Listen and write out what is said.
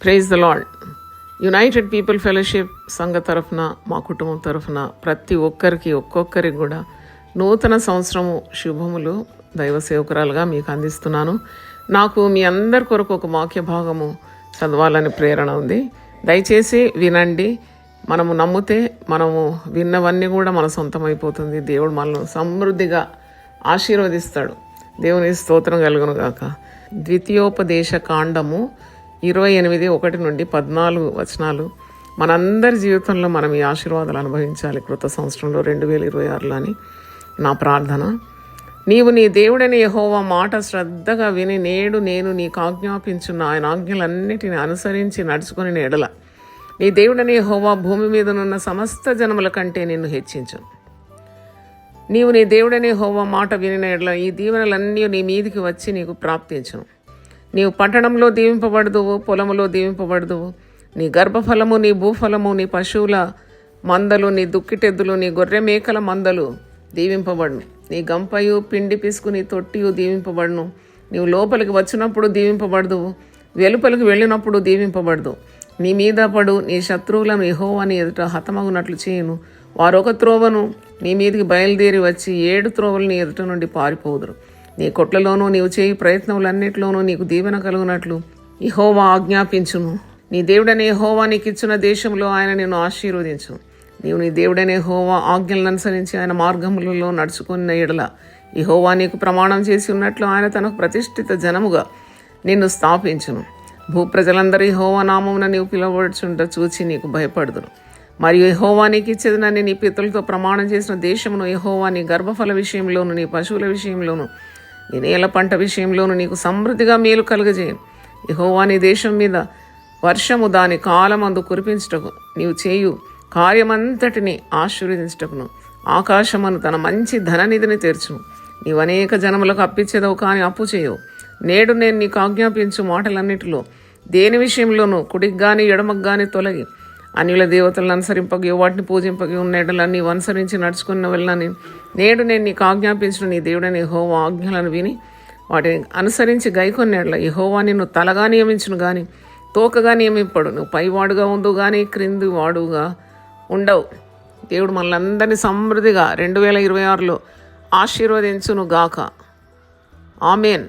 Praise the Lord. United People Fellowship సంఘ తరఫున, మా కుటుంబం తరఫున ప్రతి ఒక్కొక్కరికి కూడా నూతన సంవత్సరము శుభములు దైవ సేవకురాలుగా మీకు అందిస్తున్నాను. నాకు మీ అందరి కొరకు ఒక వాక్య భాగము చదవాలని ప్రేరణ ఉంది. దయచేసి వినండి. మనము నమ్మితే మనము విన్నవన్నీ కూడా మన సొంతమైపోతుంది. దేవుడు మనల్ని సమృద్ధిగా ఆశీర్వదిస్తాడు. దేవుని స్తోత్రం కలుగును గాక. ద్వితీయోపదేశ కాండము 28:1-14 మనందరి జీవితంలో మనం ఈ ఆశీర్వాదాలు అనుభవించాలి కృత సంవత్సరంలో 2026 అని నా ప్రార్థన. నీవు నీ దేవుడని యెహోవా మాట శ్రద్ధగా విని నేడు నేను నీకు ఆజ్ఞాపించున్న ఆయన ఆజ్ఞలన్నిటిని అనుసరించి నడుచుకుని ఎడల నీ దేవుడని యెహోవా భూమి మీదనున్న సమస్త జనముల కంటే నిన్ను హెచ్చించును. నీవు నీ దేవుడని యెహోవా మాట వినిన ఎడల ఈ దీవెనలన్నీ నీ మీదికి వచ్చి నీకు ప్రాప్తించును. నీవు పట్టణంలో దీవింపబడదువు, పొలములో దీవింపబడదువు. నీ గర్భఫలము, నీ భూఫలము, నీ పశువుల మందలు, నీ దుక్కిటెద్దులు, నీ గొర్రె మేకల మందలు దీవింపబడును. నీ గంపయు, పిండి పిసుకు, నీ తొట్టియు దీవింపబడును. నీవు లోపలికి వచ్చినప్పుడు దీవింపబడదువు, వెలుపలికి వెళ్ళినప్పుడు దీవింపబడదు. నీ మీద పడు నీ శత్రువులను యెహోవా నీ ఎదుట హతమగునట్లు చేయును. వారొక త్రోవను నీ మీదికి బయలుదేరి వచ్చి 7 త్రోవలు నీ ఎదుట నుండి పారిపోదురు. నీ కొట్లలోనూ నీవు చేయి ప్రయత్నములన్నిటిలోనూ నీకు దీవెన కలుగునట్లు యెహోవా ఆజ్ఞాపించును. నీ దేవుడనే యెహోవా నీకు ఇచ్చిన దేశంలో ఆయన నిన్ను ఆశీర్వదించును. నీవు నీ దేవుడనే యెహోవా ఆజ్ఞలను అనుసరించి ఆయన మార్గములలో నడుచుకున్న ఎడల యెహోవా నీకు ప్రమాణం చేసి ఉన్నట్లు ఆయన తనకు ప్రతిష్ఠిత జనముగా నిన్ను స్థాపించును. భూప్రజలందరూ యెహోవా నామమున నీవు పిలువబడుచుంట చూచి నీకు భయపడుదురు. మరియు యెహోవా నీకు ఇచ్చేదనని నీ పితరులతో ప్రమాణం చేసిన దేశమును యెహోవా నీ గర్భఫల విషయంలోను, నీ పశువుల విషయంలోను, నీ నేల పంట విషయంలోను నీకు సమృద్ధిగా మేలు కలుగజేయను. యెహోవా నీ దేశం మీద వర్షము దాని కాలమందు కురిపించుటకు నీవు చేయు కార్యమంతటిని ఆశీర్వదించుటకును ఆకాశమును తన మంచి ధననిధిని తెరచును. నీవు అనేక జనములకు అప్పిచ్చేదవు, కానీ అప్పు చేయవు. నేడు నేను నీకు ఆజ్ఞాపించు మాటలన్నిటిలో దేని విషయంలోనూ కుడికి గాని ఎడమకు గాని తొలగి అన్యుల దేవతలను అనుసరింపగి వాటిని పూజింపగి ఉన్న ఎడల నీవు అనుసరించి నడుచుకున్న వెళ్ళని నేడు నేను నీకు ఆజ్ఞాపించిన నీ దేవుడని యెహోవా ఆజ్ఞలను విని వాటిని అనుసరించి గైకొన్న ఎడల యెహోవా నిన్ను తలగా నియమించును గాని తోకగా నియమింపడు. నువ్వు పైవాడుగా ఉండు గాని క్రింది వాడుగా ఉండవు. దేవుడు మనల్ని సమృద్ధిగా 2026లో ఆశీర్వదించును గాక. ఆమెన్.